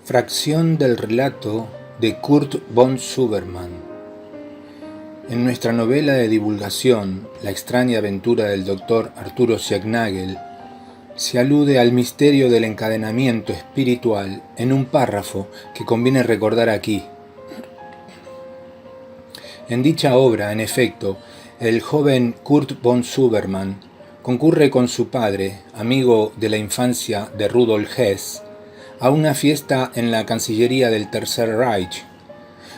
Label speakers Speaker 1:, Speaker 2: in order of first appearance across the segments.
Speaker 1: Fracción del relato de Kurt von Sudermann. En nuestra novela de divulgación, La extraña aventura del Dr. Arturo Siagnagel, se alude al misterio del encadenamiento espiritual en un párrafo que conviene recordar aquí. En dicha obra, en efecto, el joven Kurt von Sudermann concurre con su padre, amigo de la infancia de Rudolf Hess, a una fiesta en la Cancillería del Tercer Reich.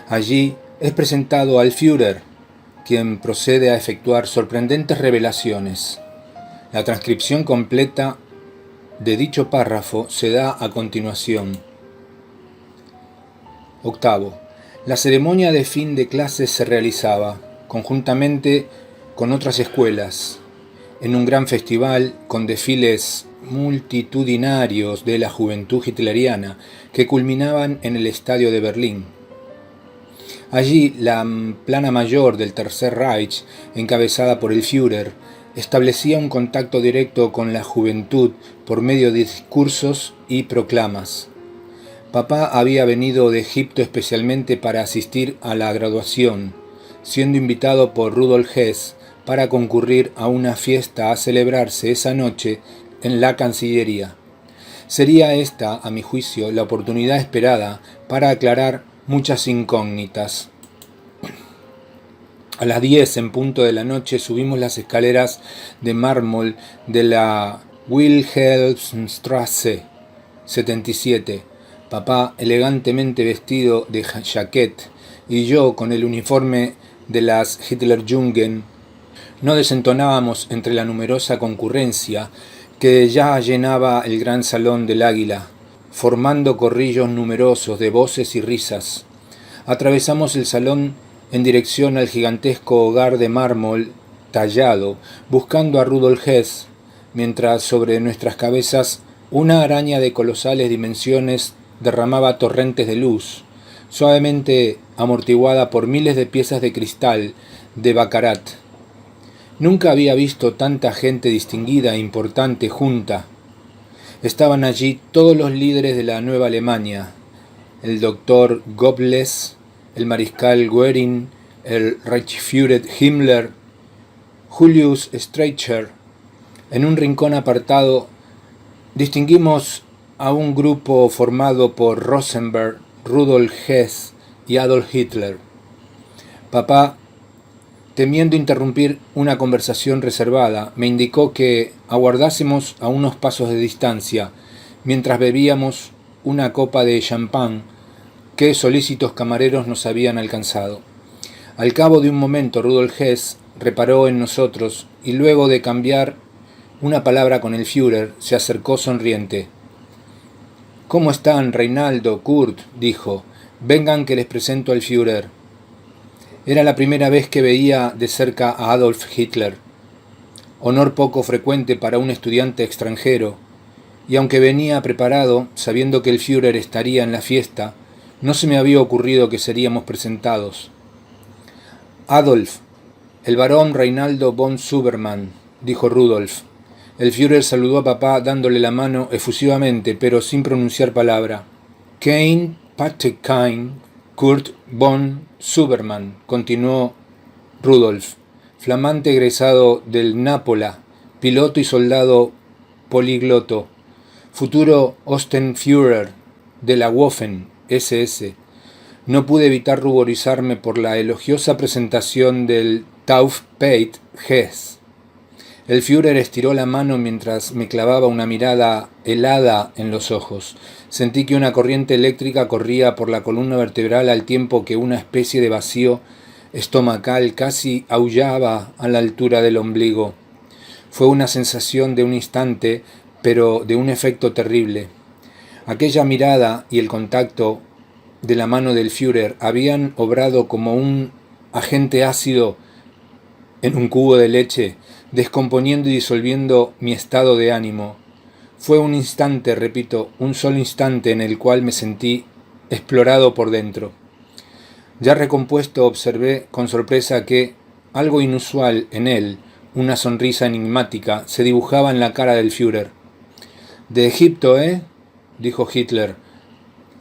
Speaker 1: Allí es presentado al Führer, quien procede a efectuar sorprendentes revelaciones. La transcripción completa de dicho párrafo se da a continuación. Octavo. La ceremonia de fin de clases se realizaba, conjuntamente con otras escuelas, en un gran festival con desfiles multitudinarios de la juventud hitleriana que culminaban en el estadio de Berlín. Allí la plana mayor del Tercer Reich, encabezada por el Führer, establecía un contacto directo con la juventud por medio de discursos y proclamas. Papá había venido de Egipto especialmente para asistir a la graduación, siendo invitado por Rudolf Hess para concurrir a una fiesta a celebrarse esa noche en la Cancillería. Sería esta, a mi juicio, la oportunidad esperada para aclarar muchas incógnitas. A las 10 en punto de la noche subimos las escaleras de mármol de la Wilhelmstrasse 77. Papá elegantemente vestido de jaquet y yo con el uniforme de las Hitlerjugend. No desentonábamos entre la numerosa concurrencia que ya llenaba el gran salón del Águila, formando corrillos numerosos de voces y risas. Atravesamos el salón en dirección al gigantesco hogar de mármol tallado, buscando a Rudolf Hess, mientras sobre nuestras cabezas una araña de colosales dimensiones derramaba torrentes de luz, suavemente amortiguada por miles de piezas de cristal de Baccarat. Nunca había visto tanta gente distinguida e importante junta. Estaban allí todos los líderes de la Nueva Alemania, el doctor Goebbels, el mariscal Goering, el Reichsführer Himmler, Julius Streicher. En un rincón apartado distinguimos a un grupo formado por Rosenberg, Rudolf Hess y Adolf Hitler. Papá, temiendo interrumpir una conversación reservada, me indicó que aguardásemos a unos pasos de distancia, mientras bebíamos una copa de champán que solícitos camareros nos habían alcanzado. Al cabo de un momento, Rudolf Hess reparó en nosotros y luego de cambiar una palabra con el Führer, se acercó sonriente. «¿Cómo están, Reinaldo, Kurt?», dijo. «Vengan que les presento al Führer». Era la primera vez que veía de cerca a Adolf Hitler, honor poco frecuente para un estudiante extranjero, y aunque venía preparado, sabiendo que el Führer estaría en la fiesta, no se me había ocurrido que seríamos presentados. «Adolf, el barón Reinaldo von Sudermann», dijo Rudolf. El Führer saludó a papá dándole la mano efusivamente, pero sin pronunciar palabra. «Kein Patekin, Kurt von Sudermann», continuó Rudolf, flamante egresado del Nápola, piloto y soldado polígloto, futuro Ostenführer de la Waffen SS. No pude evitar ruborizarme por la elogiosa presentación del Taufpate Hess. El Führer estiró la mano mientras me clavaba una mirada helada en los ojos. Sentí que una corriente eléctrica corría por la columna vertebral al tiempo que una especie de vacío estomacal casi aullaba a la altura del ombligo. Fue una sensación de un instante, pero de un efecto terrible. Aquella mirada y el contacto de la mano del Führer habían obrado como un agente ácido en un cubo de leche, descomponiendo y disolviendo mi estado de ánimo. Fue un instante, repito, un solo instante en el cual me sentí explorado por dentro. Ya recompuesto, observé con sorpresa que algo inusual en él, una sonrisa enigmática, se dibujaba en la cara del Führer. «De Egipto, ¿eh?», dijo Hitler.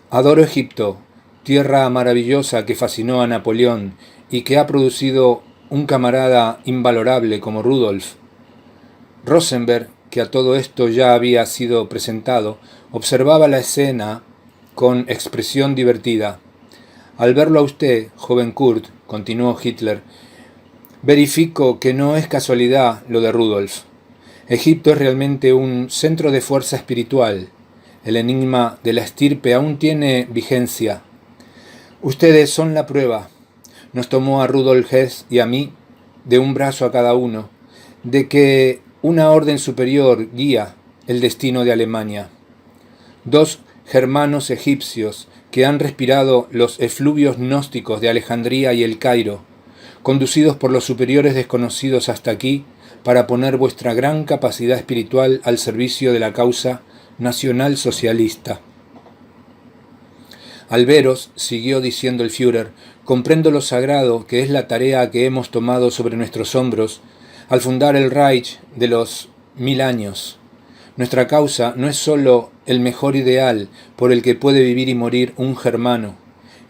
Speaker 1: Adoro Egipto, tierra maravillosa que fascinó a Napoleón y que ha producido un camarada invalorable como Rudolf. Rosenberg, que a todo esto ya había sido presentado, observaba la escena con expresión divertida. Al verlo a usted, joven Kurt, continuó Hitler, verifico que no es casualidad lo de Rudolf. Egipto es realmente un centro de fuerza espiritual. El enigma de la estirpe aún tiene vigencia. Ustedes son la prueba. Nos tomó a Rudolf Hess y a mí, de un brazo a cada uno, de que una orden superior guía el destino de Alemania. Dos germanos egipcios que han respirado los efluvios gnósticos de Alejandría y el Cairo, conducidos por los superiores desconocidos hasta aquí para poner vuestra gran capacidad espiritual al servicio de la causa nacional socialista. Al veros, siguió diciendo el Führer, comprendo lo sagrado que es la tarea que hemos tomado sobre nuestros hombros al fundar el Reich de los 1000 años. Nuestra causa no es sólo el mejor ideal por el que puede vivir y morir un germano,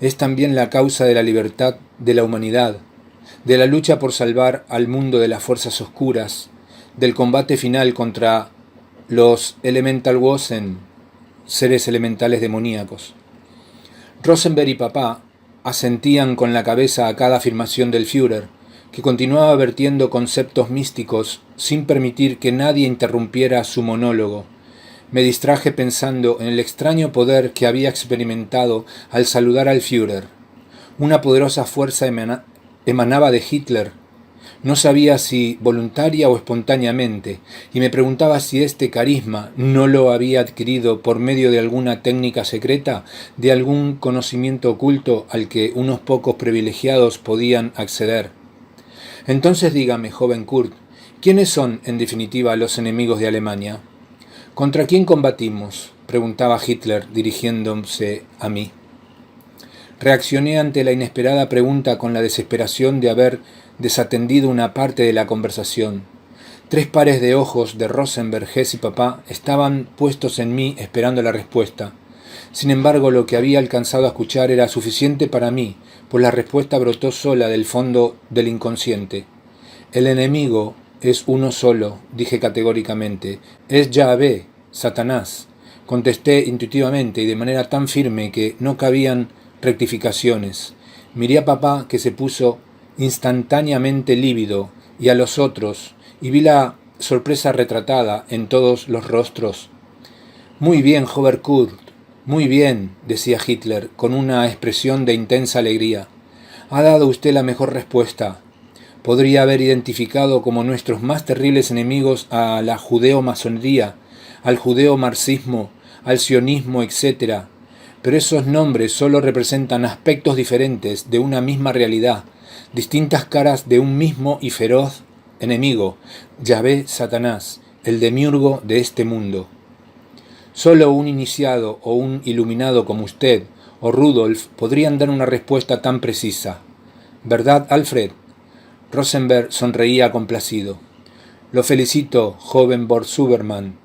Speaker 1: es también la causa de la libertad de la humanidad, de la lucha por salvar al mundo de las fuerzas oscuras, del combate final contra los Elementalwesen, seres elementales demoníacos. Rosenberg y papá asentían con la cabeza a cada afirmación del Führer, que continuaba vertiendo conceptos místicos sin permitir que nadie interrumpiera su monólogo. Me distraje pensando en el extraño poder que había experimentado al saludar al Führer. Una poderosa fuerza emanaba de Hitler. No sabía si voluntaria o espontáneamente, y me preguntaba si este carisma no lo había adquirido por medio de alguna técnica secreta, de algún conocimiento oculto al que unos pocos privilegiados podían acceder. Entonces dígame, joven Kurt, ¿quiénes son, en definitiva, los enemigos de Alemania? ¿Contra quién combatimos?, preguntaba Hitler, dirigiéndose a mí. Reaccioné ante la inesperada pregunta con la desesperación de haber desatendido una parte de la conversación. 3 pares de ojos de Rosenberg, Hess y papá estaban puestos en mí esperando la respuesta. Sin embargo, lo que había alcanzado a escuchar era suficiente para mí, pues la respuesta brotó sola del fondo del inconsciente. El enemigo es uno solo, dije categóricamente. Es Yahvé, Satanás. Contesté intuitivamente y de manera tan firme que no cabían rectificaciones. Miré a papá, que se puso instantáneamente lívido, y a los otros, y vi la sorpresa retratada en todos los rostros. Muy bien, joven Kurt, muy bien, decía Hitler, con una expresión de intensa alegría. Ha dado usted la mejor respuesta. Podría haber identificado como nuestros más terribles enemigos a la judeo-masonería, al judeo-marxismo, al sionismo, etc. Pero esos nombres solo representan aspectos diferentes de una misma realidad, distintas caras de un mismo y feroz enemigo, Yahvé Satanás, el demiurgo de este mundo. Solo un iniciado o un iluminado como usted o Rudolf podrían dar una respuesta tan precisa. ¿Verdad, Alfred? Rosenberg sonreía complacido. Lo felicito, joven Born-Suberman,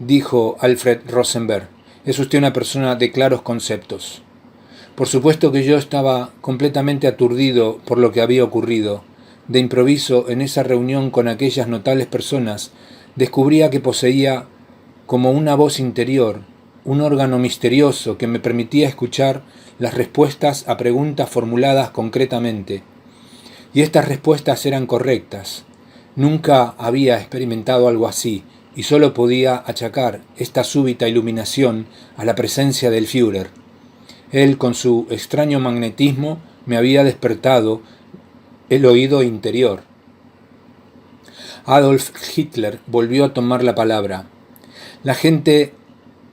Speaker 1: dijo Alfred Rosenberg. Es usted una persona de claros conceptos. Por supuesto que yo estaba completamente aturdido por lo que había ocurrido. De improviso, en esa reunión con aquellas notables personas, descubría que poseía como una voz interior, un órgano misterioso que me permitía escuchar las respuestas a preguntas formuladas concretamente. Y estas respuestas eran correctas. Nunca había experimentado algo así, y solo podía achacar esta súbita iluminación a la presencia del Führer. Él, con su extraño magnetismo, me había despertado el oído interior. Adolf Hitler volvió a tomar la palabra. La gente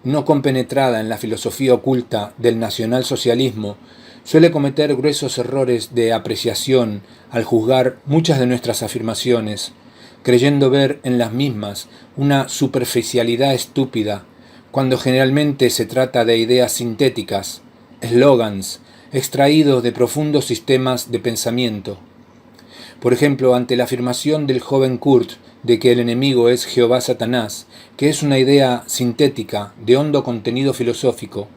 Speaker 1: no compenetrada en la filosofía oculta del nacionalsocialismo suele cometer gruesos errores de apreciación al juzgar muchas de nuestras afirmaciones, creyendo ver en las mismas una superficialidad estúpida, cuando generalmente se trata de ideas sintéticas, eslogans, extraídos de profundos sistemas de pensamiento. Por ejemplo, ante la afirmación del joven Kurt de que el enemigo es Jehová Satanás, que es una idea sintética de hondo contenido filosófico,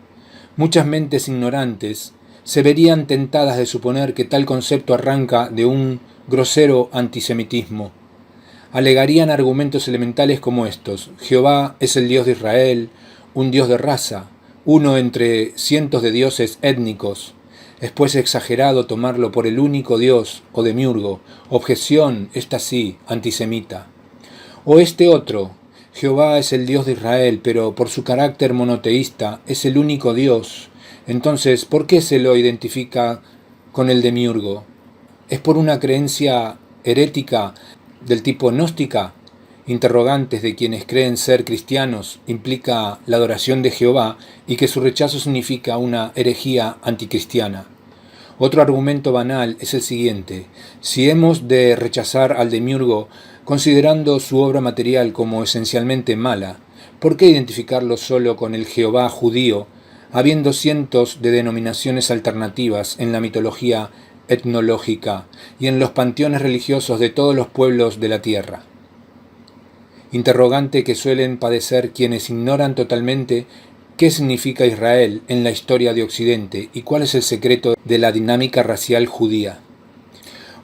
Speaker 1: Muchas mentes ignorantes se verían tentadas de suponer que tal concepto arranca de un grosero antisemitismo. Alegarían argumentos elementales como estos: Jehová es el Dios de Israel, un Dios de raza, uno entre cientos de dioses étnicos. Es pues exagerado tomarlo por el único Dios o demiurgo. Objeción, esta sí, antisemita. O este otro: Jehová es el Dios de Israel, pero por su carácter monoteísta es el único Dios. Entonces, ¿por qué se lo identifica con el demiurgo? ¿Es por una creencia herética del tipo gnóstica? Interrogantes de quienes creen ser cristianos implica la adoración de Jehová y que su rechazo significa una herejía anticristiana. Otro argumento banal es el siguiente: si hemos de rechazar al demiurgo considerando su obra material como esencialmente mala, ¿por qué identificarlo solo con el Jehová judío, habiendo cientos de denominaciones alternativas en la mitología etnológica y en los panteones religiosos de todos los pueblos de la tierra? Interrogante que suelen padecer quienes ignoran totalmente qué significa Israel en la historia de Occidente y cuál es el secreto de la dinámica racial judía.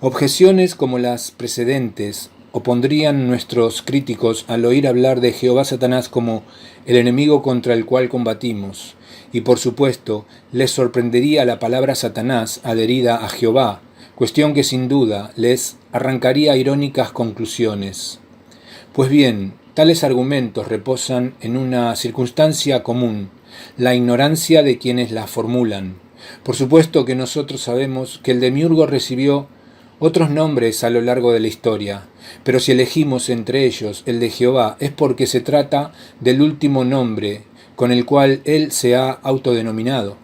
Speaker 1: Objeciones como las precedentes opondrían nuestros críticos al oír hablar de Jehová Satanás como el enemigo contra el cual combatimos, y por supuesto les sorprendería la palabra Satanás adherida a Jehová, cuestión que sin duda les arrancaría irónicas conclusiones. Pues bien, tales argumentos reposan en una circunstancia común: la ignorancia de quienes la formulan. Por supuesto que nosotros sabemos que el demiurgo recibió otros nombres a lo largo de la historia, pero si elegimos entre ellos el de Jehová es porque se trata del último nombre con el cual él se ha autodenominado.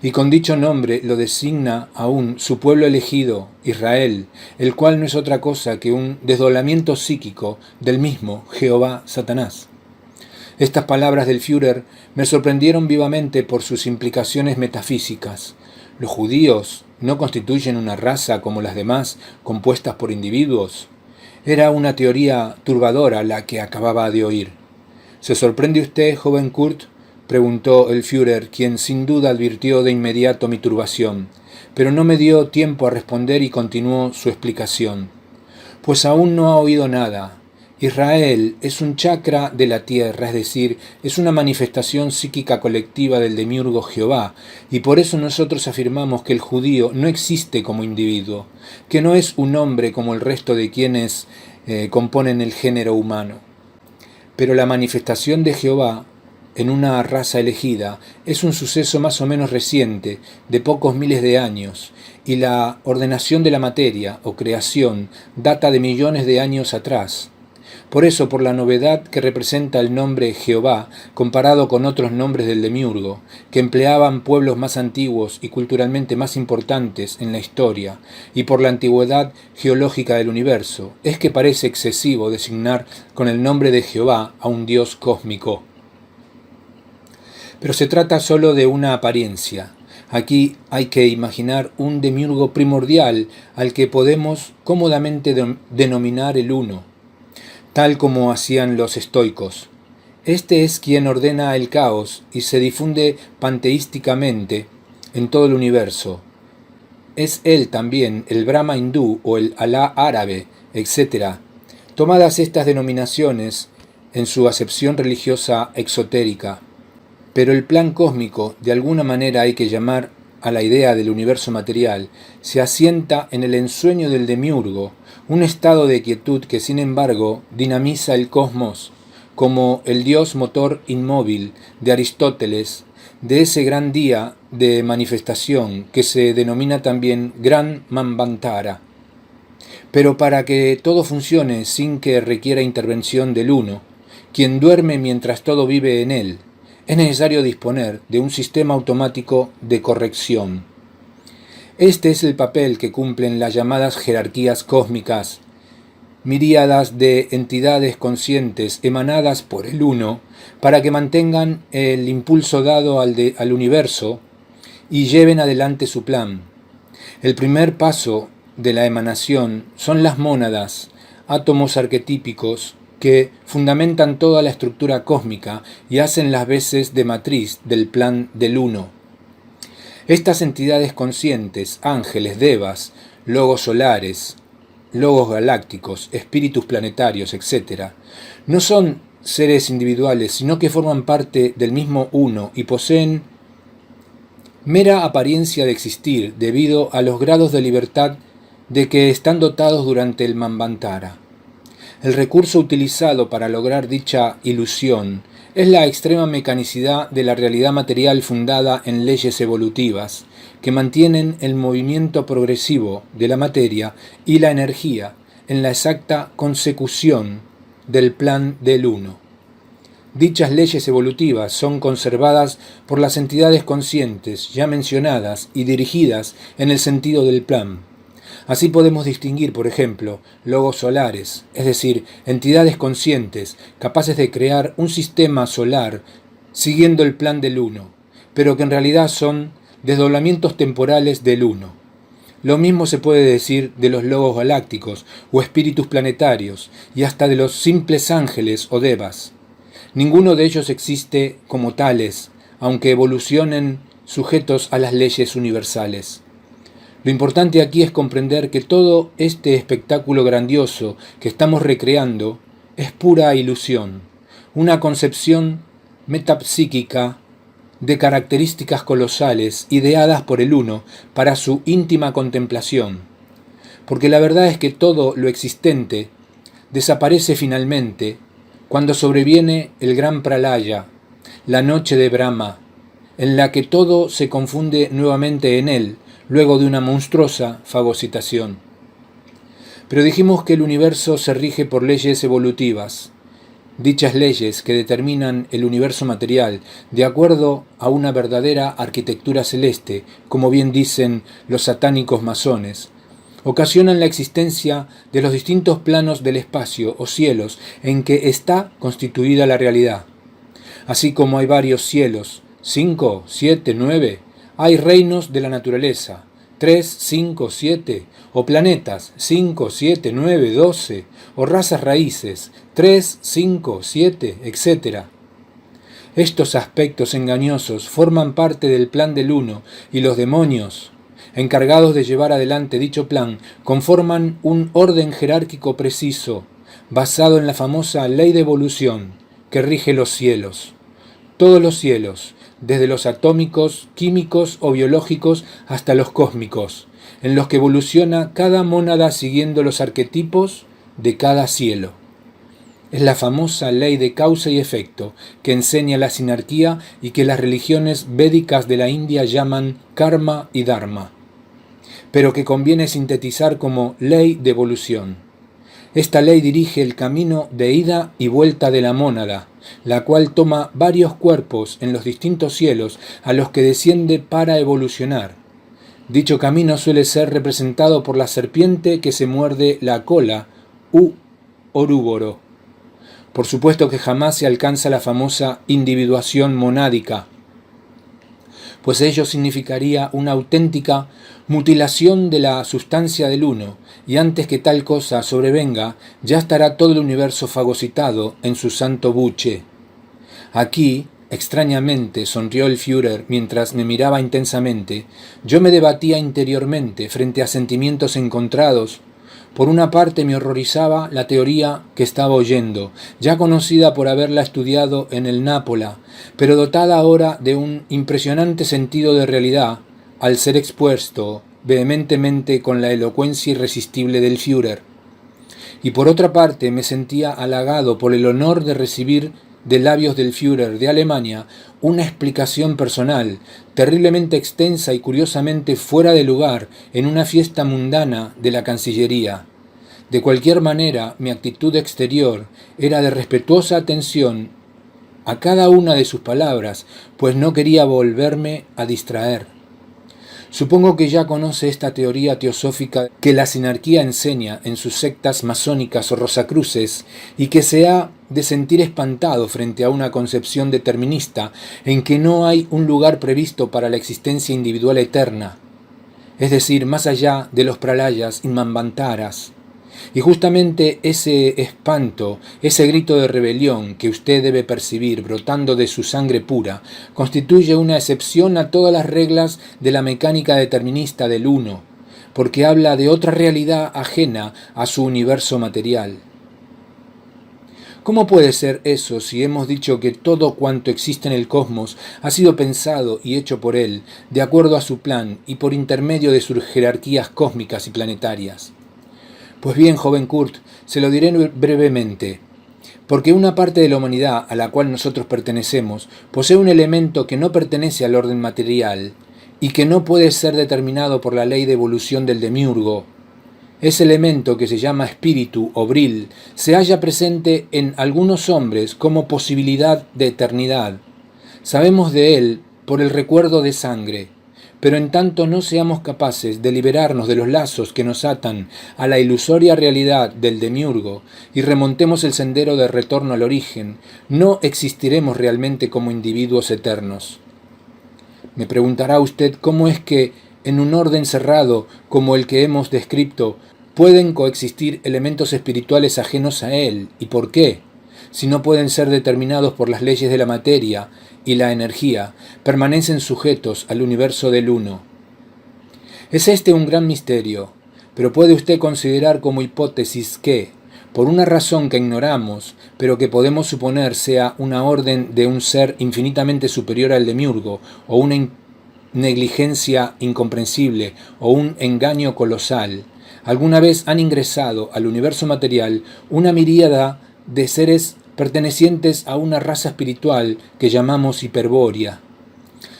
Speaker 1: Y con dicho nombre lo designa aún su pueblo elegido, Israel, el cual no es otra cosa que un desdoblamiento psíquico del mismo Jehová Satanás. Estas palabras del Führer me sorprendieron vivamente por sus implicaciones metafísicas. ¿Los judíos no constituyen una raza como las demás, compuestas por individuos? Era una teoría turbadora la que acababa de oír. ¿Se sorprende usted, joven Kurt?, preguntó el Führer, quien sin duda advirtió de inmediato mi turbación, pero no me dio tiempo a responder y continuó su explicación. Pues aún no ha oído nada. Israel es un chakra de la tierra, es decir, es una manifestación psíquica colectiva del demiurgo Jehová, y por eso nosotros afirmamos que el judío no existe como individuo, que no es un hombre como el resto de quienes componen el género humano. Pero la manifestación de Jehová en una raza elegida es un suceso más o menos reciente, de pocos miles de años, y la ordenación de la materia, o creación, data de millones de años atrás. Por eso, por la novedad que representa el nombre Jehová comparado con otros nombres del demiurgo, que empleaban pueblos más antiguos y culturalmente más importantes en la historia, y por la antigüedad geológica del universo, es que parece excesivo designar con el nombre de Jehová a un Dios cósmico. Pero se trata solo de una apariencia. Aquí hay que imaginar un demiurgo primordial al que podemos cómodamente denominar el Uno, tal como hacían los estoicos. Este es quien ordena el caos y se difunde panteísticamente en todo el universo. Es él también el Brahma hindú o el Alá árabe, etc. Tomadas estas denominaciones en su acepción religiosa exotérica. Pero el plan cósmico, de alguna manera hay que llamar a la idea del universo material, se asienta en el ensueño del demiurgo, un estado de quietud que sin embargo dinamiza el cosmos, como el dios motor inmóvil de Aristóteles, de ese gran día de manifestación que se denomina también Gran Manvantara. Pero para que todo funcione sin que requiera intervención del Uno, quien duerme mientras todo vive en él, es necesario disponer de un sistema automático de corrección. Este es el papel que cumplen las llamadas jerarquías cósmicas, miríadas de entidades conscientes emanadas por el Uno, para que mantengan el impulso dado al universo y lleven adelante su plan. El primer paso de la emanación son las mónadas, átomos arquetípicos que fundamentan toda la estructura cósmica y hacen las veces de matriz del plan del Uno. Estas entidades conscientes, ángeles, devas, logos solares, logos galácticos, espíritus planetarios, etc., no son seres individuales, sino que forman parte del mismo Uno y poseen mera apariencia de existir debido a los grados de libertad de que están dotados durante el Manvantara. El recurso utilizado para lograr dicha ilusión es la extrema mecanicidad de la realidad material fundada en leyes evolutivas que mantienen el movimiento progresivo de la materia y la energía en la exacta consecución del plan del Uno. Dichas leyes evolutivas son conservadas por las entidades conscientes ya mencionadas y dirigidas en el sentido del plan. Así podemos distinguir, por ejemplo, logos solares, es decir, entidades conscientes capaces de crear un sistema solar siguiendo el plan del Uno, pero que en realidad son desdoblamientos temporales del Uno. Lo mismo se puede decir de los logos galácticos o espíritus planetarios y hasta de los simples ángeles o devas. Ninguno de ellos existe como tales, aunque evolucionen sujetos a las leyes universales. Lo importante aquí es comprender que todo este espectáculo grandioso que estamos recreando es pura ilusión, una concepción metapsíquica de características colosales ideadas por el Uno para su íntima contemplación, porque la verdad es que todo lo existente desaparece finalmente cuando sobreviene el gran pralaya, la noche de Brahma, en la que todo se confunde nuevamente en él, luego de una monstruosa fagocitación. Pero dijimos que el universo se rige por leyes evolutivas, dichas leyes que determinan el universo material de acuerdo a una verdadera arquitectura celeste, como bien dicen los satánicos masones, ocasionan la existencia de los distintos planos del espacio o cielos en que está constituida la realidad. Así como hay varios cielos, 5, 7, 9, hay reinos de la naturaleza, 3, 5, 7, o planetas, 5, 7, 9, 12, o razas raíces, 3, 5, 7, etc. Estos aspectos engañosos forman parte del plan del Uno y los demonios, encargados de llevar adelante dicho plan, conforman un orden jerárquico preciso, basado en la famosa ley de evolución que rige los cielos. Todos los cielos, desde los atómicos, químicos o biológicos hasta los cósmicos, en los que evoluciona cada mónada siguiendo los arquetipos de cada cielo. Es la famosa ley de causa y efecto que enseña la sinarquía y que las religiones védicas de la India llaman karma y dharma, pero que conviene sintetizar como ley de evolución. Esta ley dirige el camino de ida y vuelta de la mónada, la cual toma varios cuerpos en los distintos cielos a los que desciende para evolucionar. Dicho camino suele ser representado por la serpiente que se muerde la cola, u orúboro. Por supuesto que jamás se alcanza la famosa individuación monádica, pues ello significaría una auténtica mutilación de la sustancia del Uno, y antes que tal cosa sobrevenga, ya estará todo el universo fagocitado en su santo buche. Aquí, extrañamente, sonrió el Führer mientras me miraba intensamente. Yo me debatía interiormente frente a sentimientos encontrados. Por una parte me horrorizaba la teoría que estaba oyendo, ya conocida por haberla estudiado en el Nápola, pero dotada ahora de un impresionante sentido de realidad, al ser expuesto vehementemente con la elocuencia irresistible del Führer. Y por otra parte me sentía halagado por el honor de recibir de labios del Führer de Alemania una explicación personal, terriblemente extensa y curiosamente fuera de lugar en una fiesta mundana de la Cancillería. De cualquier manera, mi actitud exterior era de respetuosa atención a cada una de sus palabras, pues no quería volverme a distraer. Supongo que ya conoce esta teoría teosófica que la sinarquía enseña en sus sectas masónicas o rosacruces y que se ha de sentir espantado frente a una concepción determinista en que no hay un lugar previsto para la existencia individual eterna, es decir, más allá de los pralayas y manvantaras. Y justamente ese espanto, ese grito de rebelión que usted debe percibir brotando de su sangre pura, constituye una excepción a todas las reglas de la mecánica determinista del uno, porque habla de otra realidad ajena a su universo material. ¿Cómo puede ser eso si hemos dicho que todo cuanto existe en el cosmos ha sido pensado y hecho por él, de acuerdo a su plan y por intermedio de sus jerarquías cósmicas y planetarias? Pues bien, joven Kurt, se lo diré brevemente, porque una parte de la humanidad a la cual nosotros pertenecemos posee un elemento que no pertenece al orden material y que no puede ser determinado por la ley de evolución del demiurgo. Ese elemento, que se llama espíritu o bril, se halla presente en algunos hombres como posibilidad de eternidad. Sabemos de él por el recuerdo de sangre, pero en tanto no seamos capaces de liberarnos de los lazos que nos atan a la ilusoria realidad del demiurgo y remontemos el sendero de retorno al origen, no existiremos realmente como individuos eternos. Me preguntará usted cómo es que, en un orden cerrado como el que hemos descrito, pueden coexistir elementos espirituales ajenos a él, y por qué, si no pueden ser determinados por las leyes de la materia y la energía, permanecen sujetos al universo del uno. Es este un gran misterio, pero puede usted considerar como hipótesis que, por una razón que ignoramos, pero que podemos suponer sea una orden de un ser infinitamente superior al demiurgo, o una negligencia incomprensible, o un engaño colosal, alguna vez han ingresado al universo material una miríada de seres pertenecientes a una raza espiritual que llamamos hiperbórea.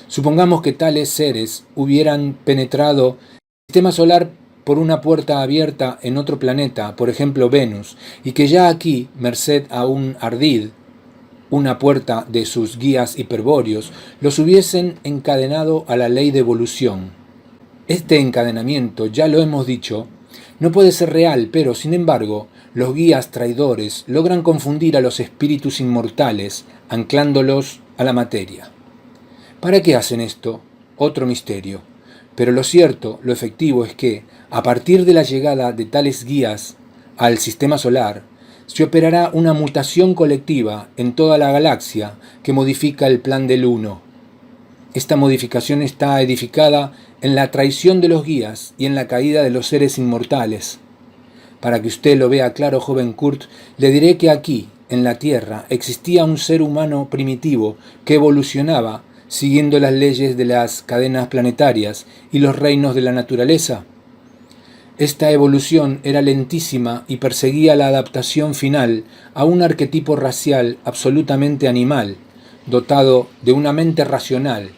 Speaker 1: Supongamos que tales seres hubieran penetrado el sistema solar por una puerta abierta en otro planeta, por ejemplo Venus, y que ya aquí, merced a un ardid, una puerta de sus guías hiperbóreos, los hubiesen encadenado a la ley de evolución. Este encadenamiento, ya lo hemos dicho, no puede ser real, pero, sin embargo, los guías traidores logran confundir a los espíritus inmortales, anclándolos a la materia. ¿Para qué hacen esto? Otro misterio. Pero lo cierto, lo efectivo es que, a partir de la llegada de tales guías al sistema solar, se operará una mutación colectiva en toda la galaxia que modifica el plan del uno. Esta modificación está edificada en la traición de los guías y en la caída de los seres inmortales. Para que usted lo vea claro, joven Kurt, le diré que aquí, en la Tierra, existía un ser humano primitivo que evolucionaba siguiendo las leyes de las cadenas planetarias y los reinos de la naturaleza. Esta evolución era lentísima y perseguía la adaptación final a un arquetipo racial absolutamente animal, dotado de una mente racional,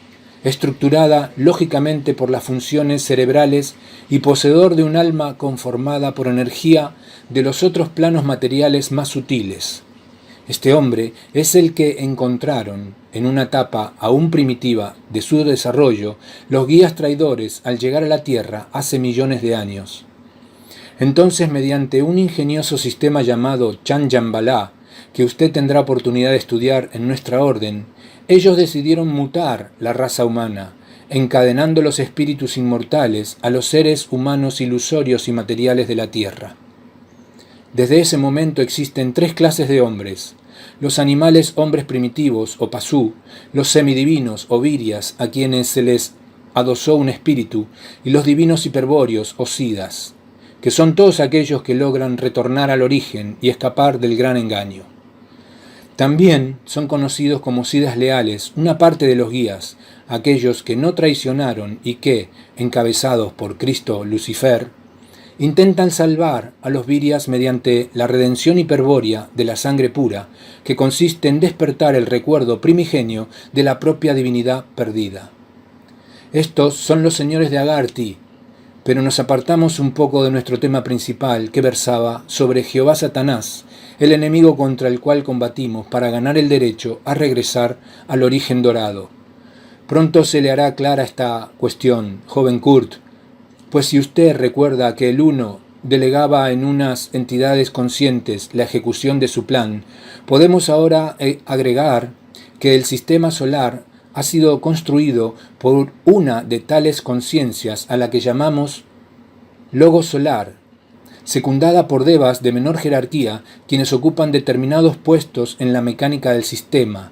Speaker 1: estructurada lógicamente por las funciones cerebrales y poseedor de un alma conformada por energía de los otros planos materiales más sutiles. Este hombre es el que encontraron, en una etapa aún primitiva de su desarrollo, los guías traidores al llegar a la Tierra hace millones de años. Entonces, mediante un ingenioso sistema llamado Chanjanbalá, que usted tendrá oportunidad de estudiar en nuestra orden, ellos decidieron mutar la raza humana, encadenando los espíritus inmortales a los seres humanos ilusorios y materiales de la Tierra. Desde ese momento existen tres clases de hombres: los animales hombres primitivos o pasú, los semidivinos o virias a quienes se les adosó un espíritu, y los divinos hiperbóreos o siddhas, que son todos aquellos que logran retornar al origen y escapar del gran engaño. También son conocidos como siddhas leales una parte de los guías, aquellos que no traicionaron y que, encabezados por Cristo Lucifer, intentan salvar a los virias mediante la redención hiperbórea de la sangre pura, que consiste en despertar el recuerdo primigenio de la propia divinidad perdida. Estos son los señores de Agartha, pero nos apartamos un poco de nuestro tema principal, que versaba sobre Jehová Satanás, el enemigo contra el cual combatimos para ganar el derecho a regresar al origen dorado. Pronto se le hará clara esta cuestión, joven Kurt, pues si usted recuerda que el Uno delegaba en unas entidades conscientes la ejecución de su plan, podemos ahora agregar que el sistema solar ha sido construido por una de tales conciencias a la que llamamos Logos Solar. secundada por devas de menor jerarquía, quienes ocupan determinados puestos en la mecánica del sistema.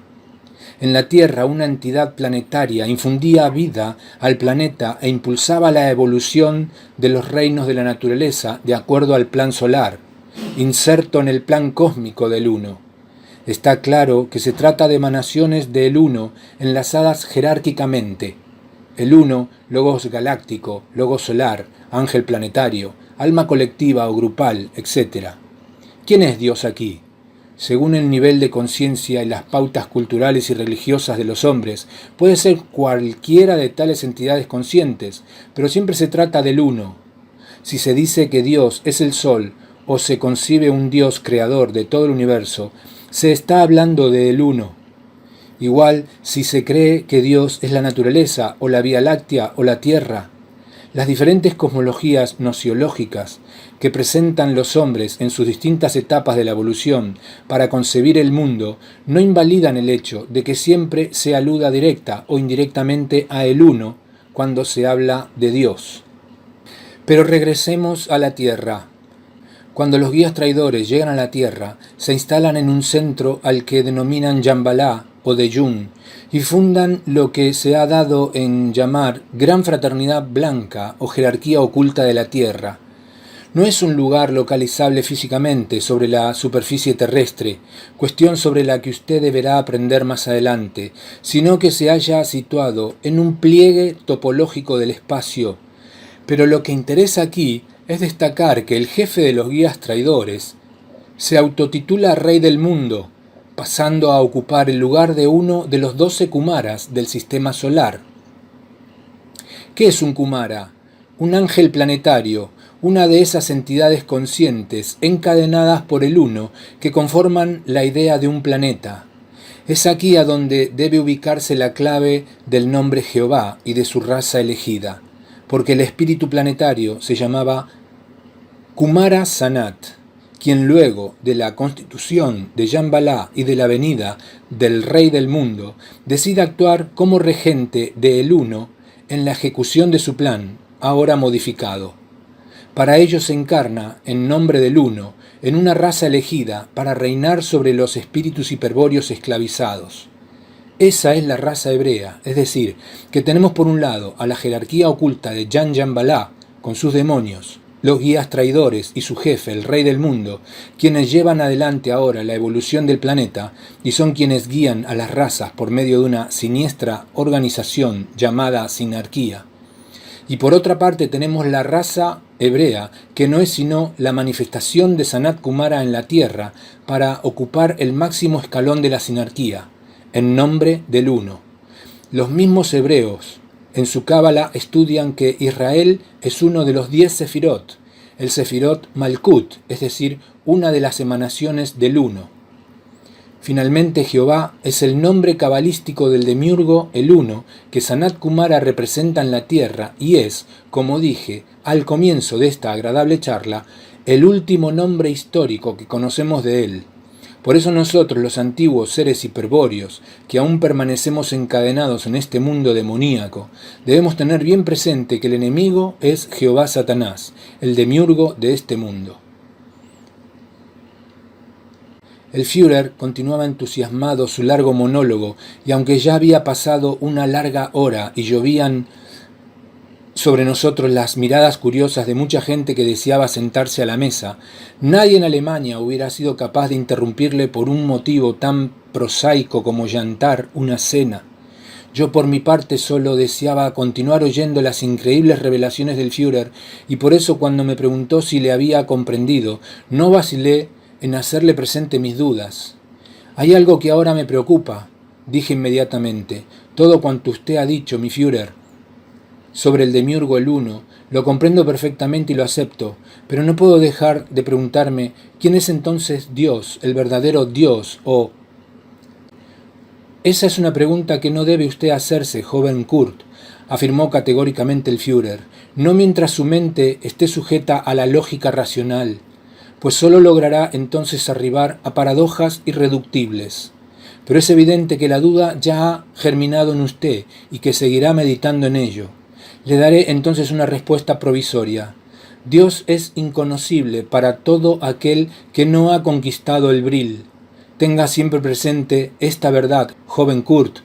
Speaker 1: En la Tierra, una entidad planetaria infundía vida al planeta e impulsaba la evolución de los reinos de la naturaleza de acuerdo al plan solar, inserto en el plan cósmico del Uno. Está claro que se trata de emanaciones del Uno enlazadas jerárquicamente. El Uno, logos galáctico, logos solar, ángel planetario, alma colectiva o grupal, etc. ¿Quién es Dios aquí? Según el nivel de conciencia y las pautas culturales y religiosas de los hombres, puede ser cualquiera de tales entidades conscientes, pero siempre se trata del Uno. Si se dice que Dios es el Sol o se concibe un Dios creador de todo el universo, se está hablando del Uno. Igual si se cree que Dios es la naturaleza o la Vía Láctea o la Tierra. Las diferentes cosmologías gnosiológicas que presentan los hombres en sus distintas etapas de la evolución para concebir el mundo no invalidan el hecho de que siempre se aluda directa o indirectamente a el Uno cuando se habla de Dios. Pero regresemos a la Tierra. Cuando los guías traidores llegan a la Tierra, se instalan en un centro al que denominan Yambalá o Deyun y fundan lo que se ha dado en llamar Gran Fraternidad Blanca o Jerarquía Oculta de la Tierra. No es un lugar localizable físicamente sobre la superficie terrestre, cuestión sobre la que usted deberá aprender más adelante, sino que se halla situado en un pliegue topológico del espacio. Pero lo que interesa aquí es destacar que el jefe de los guías traidores se autotitula Rey del Mundo, pasando a ocupar el lugar de uno de los 12 Kumaras del sistema solar. ¿Qué es un Kumara? Un ángel planetario, una de esas entidades conscientes encadenadas por el Uno que conforman la idea de un planeta. Es aquí a donde debe ubicarse la clave del nombre Jehová y de su raza elegida, porque el espíritu planetario se llamaba Kumara Sanat, quien luego de la constitución de Yambalá y de la venida del Rey del Mundo, decide actuar como regente de El Uno en la ejecución de su plan, ahora modificado. Para ello se encarna, en nombre del Uno, en una raza elegida para reinar sobre los espíritus hiperbóreos esclavizados. Esa es la raza hebrea, es decir, que tenemos por un lado a la jerarquía oculta de Yambalá, con sus demonios, los guías traidores y su jefe, el Rey del Mundo, quienes llevan adelante ahora la evolución del planeta y son quienes guían a las razas por medio de una siniestra organización llamada sinarquía. Y por otra parte tenemos la raza hebrea, que no es sino la manifestación de Sanat Kumara en la tierra para ocupar el máximo escalón de la sinarquía, en nombre del Uno. Los mismos hebreos en su cábala estudian que Israel es uno de los 10 sefirot, el sefirot Malkut, es decir, una de las emanaciones del Uno. Finalmente, Jehová es el nombre cabalístico del demiurgo, el Uno, que Sanat Kumara representa en la tierra y es, como dije al comienzo de esta agradable charla, el último nombre histórico que conocemos de él. Por eso nosotros, los antiguos seres hiperbóreos, que aún permanecemos encadenados en este mundo demoníaco, debemos tener bien presente que el enemigo es Jehová Satanás, el demiurgo de este mundo. El Führer continuaba entusiasmado su largo monólogo, y aunque ya había pasado una larga hora y llovían sobre nosotros las miradas curiosas de mucha gente que deseaba sentarse a la mesa, nadie en Alemania hubiera sido capaz de interrumpirle por un motivo tan prosaico como llantar una cena. Yo por mi parte solo deseaba continuar oyendo las increíbles revelaciones del Führer, y por eso cuando me preguntó si le había comprendido, no vacilé en hacerle presente mis dudas. Hay algo que ahora me preocupa, dije inmediatamente. Todo cuanto usted ha dicho, mi Führer, sobre el demiurgo el Uno, lo comprendo perfectamente y lo acepto, pero no puedo dejar de preguntarme ¿quién es entonces Dios, el verdadero Dios? O esa es una pregunta que no debe usted hacerse, joven Kurt, afirmó categóricamente el Führer, no mientras su mente esté sujeta a la lógica racional, pues solo logrará entonces arribar a paradojas irreductibles. Pero es evidente que la duda ya ha germinado en usted y que seguirá meditando en ello. Le daré entonces una respuesta provisoria. Dios es inconocible para todo aquel que no ha conquistado el Brill. Tenga siempre presente esta verdad, joven Kurt.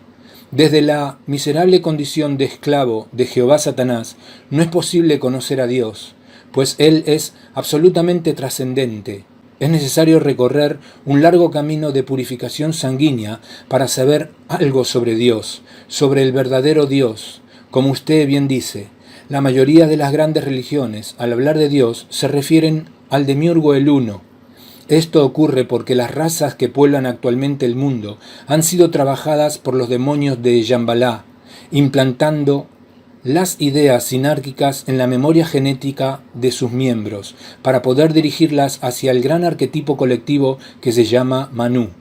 Speaker 1: Desde la miserable condición de esclavo de Jehová Satanás, no es posible conocer a Dios, pues Él es absolutamente trascendente. Es necesario recorrer un largo camino de purificación sanguínea para saber algo sobre Dios, sobre el verdadero Dios. Como usted bien dice, la mayoría de las grandes religiones, al hablar de Dios, se refieren al demiurgo el Uno. Esto ocurre porque las razas que pueblan actualmente el mundo han sido trabajadas por los demonios de Shambhala, implantando las ideas sinárquicas en la memoria genética de sus miembros, para poder dirigirlas hacia el gran arquetipo colectivo que se llama Manu.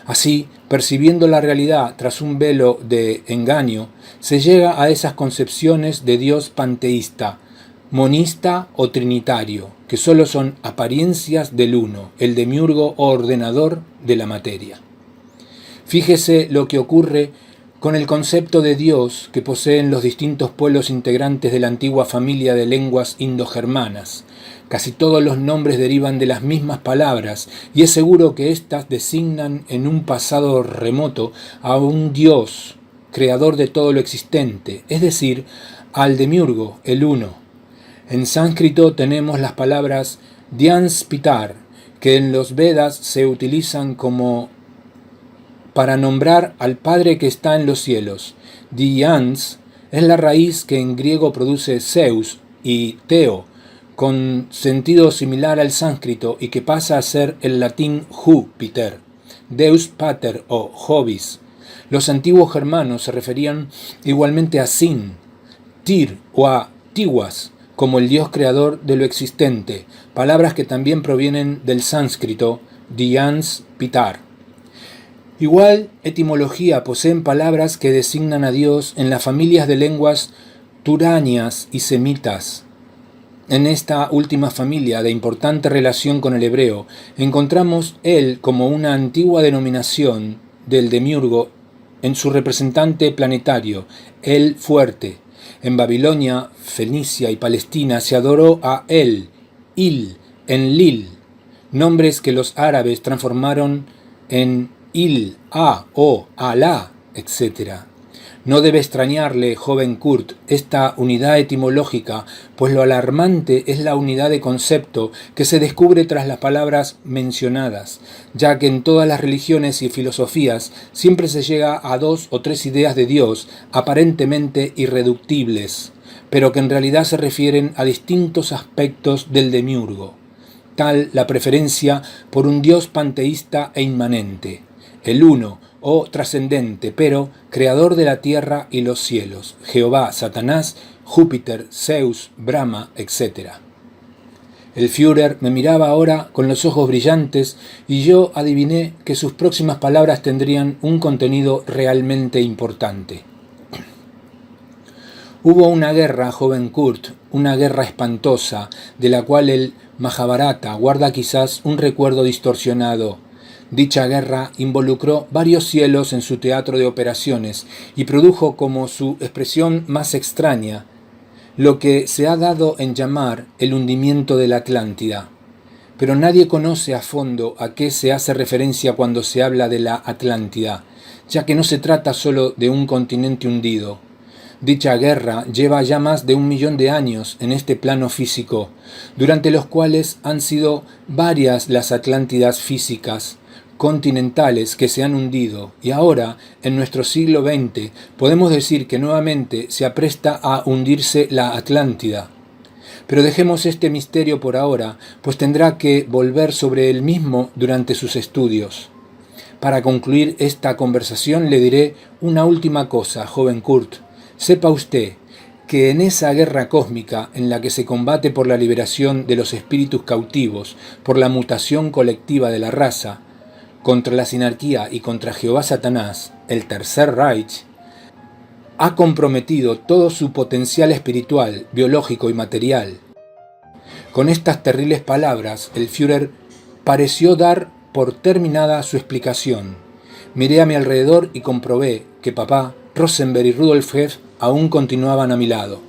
Speaker 1: Así, percibiendo la realidad tras un velo de engaño, se llega a esas concepciones de Dios panteísta, monista o trinitario, que solo son apariencias del uno, el demiurgo o ordenador de la materia. Fíjese lo que ocurre con el concepto de Dios que poseen los distintos pueblos integrantes de la antigua familia de lenguas indogermanas. Casi todos los nombres derivan de las mismas palabras, y es seguro que éstas designan en un pasado remoto a un Dios, creador de todo lo existente, es decir, al demiurgo, el uno. En sánscrito tenemos las palabras Dhyans Pitar, que en los Vedas se utilizan como para nombrar al Padre que está en los cielos. Dhyans es la raíz que en griego produce Zeus y Theo, con sentido similar al sánscrito y que pasa a ser el latín Júpiter, Deus Pater o Jovis. Los antiguos germanos se referían igualmente a Sin, Tyr o a Tiwas, como el dios creador de lo existente, palabras que también provienen del sánscrito Dhyans Pitar. Igual etimología poseen palabras que designan a Dios en las familias de lenguas turanias y semitas. En esta última familia de importante relación con el hebreo, encontramos él como una antigua denominación del demiurgo en su representante planetario, el fuerte. En Babilonia, Fenicia y Palestina se adoró a El, Il, Enlil, nombres que los árabes transformaron en Il, A, O, Alá, etc. No debe extrañarle, joven Kurt, esta unidad etimológica, pues lo alarmante es la unidad de concepto que se descubre tras las palabras mencionadas, ya que en todas las religiones y filosofías siempre se llega a 2 o 3 ideas de Dios aparentemente irreductibles, pero que en realidad se refieren a distintos aspectos del demiurgo. Tal la preferencia por un Dios panteísta e inmanente, el uno, o trascendente, pero creador de la tierra y los cielos, Jehová, Satanás, Júpiter, Zeus, Brahma, etc. El Führer me miraba ahora con los ojos brillantes y yo adiviné que sus próximas palabras tendrían un contenido realmente importante. Hubo una guerra, joven Kurt, una guerra espantosa, de la cual el Mahabharata guarda quizás un recuerdo distorsionado. Dicha guerra involucró varios cielos en su teatro de operaciones y produjo como su expresión más extraña lo que se ha dado en llamar el hundimiento de la Atlántida. Pero nadie conoce a fondo a qué se hace referencia cuando se habla de la Atlántida, ya que no se trata solo de un continente hundido. Dicha guerra lleva ya más de 1 millón de años en este plano físico, durante los cuales han sido varias las Atlántidas físicas, continentales que se han hundido, y ahora, en nuestro siglo XX, podemos decir que nuevamente se apresta a hundirse la Atlántida. Pero dejemos este misterio por ahora, pues tendrá que volver sobre él mismo durante sus estudios. Para concluir esta conversación le diré una última cosa, joven Kurt. Sepa usted que en esa guerra cósmica en la que se combate por la liberación de los espíritus cautivos, por la mutación colectiva de la raza, contra la sinarquía y contra Jehová Satanás, el Tercer Reich, ha comprometido todo su potencial espiritual, biológico y material. Con estas terribles palabras, el Führer pareció dar por terminada su explicación. Miré a mi alrededor y comprobé que papá, Rosenberg y Rudolf Hess aún continuaban a mi lado.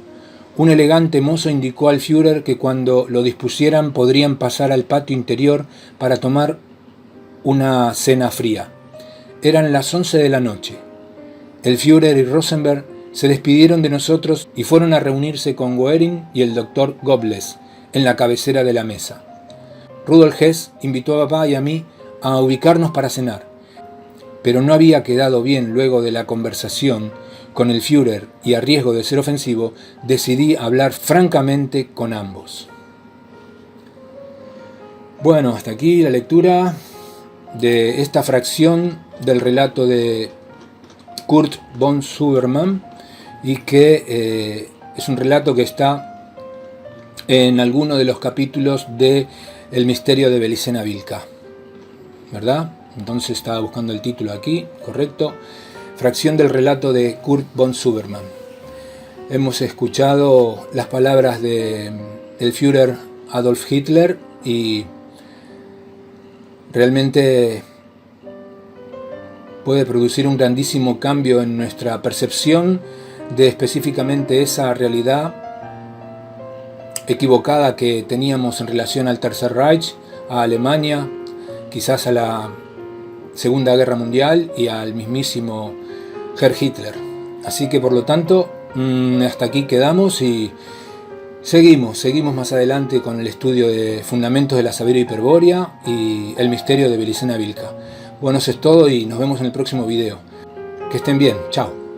Speaker 1: Un elegante mozo indicó al Führer que cuando lo dispusieran podrían pasar al patio interior para tomar una cena fría. Eran las 11 de la noche. El Führer y Rosenberg se despidieron de nosotros y fueron a reunirse con Goering y el doctor Goebbels en la cabecera de la mesa. Rudolf Hess invitó a papá y a mí a ubicarnos para cenar, pero no había quedado bien luego de la conversación con el Führer y a riesgo de ser ofensivo, decidí hablar francamente con ambos. Bueno, hasta aquí la lectura de esta fracción del relato de Kurt von Sudermann, y que es un relato que está en alguno de los capítulos de El misterio de Belicena Vilca, ¿verdad? Entonces estaba buscando el título aquí, correcto. Fracción del relato de Kurt von Sudermann. Hemos escuchado las palabras del Führer Adolf Hitler y realmente puede producir un grandísimo cambio en nuestra percepción de específicamente esa realidad equivocada que teníamos en relación al Tercer Reich, a Alemania, quizás a la Segunda Guerra Mundial y al mismísimo Herr Hitler. Así que por lo tanto, hasta aquí quedamos y seguimos más adelante con el estudio de fundamentos de la Sabiduría Hiperbórea y el misterio de Belicena Vilca. Bueno, eso es todo y nos vemos en el próximo video. Que estén bien, chao.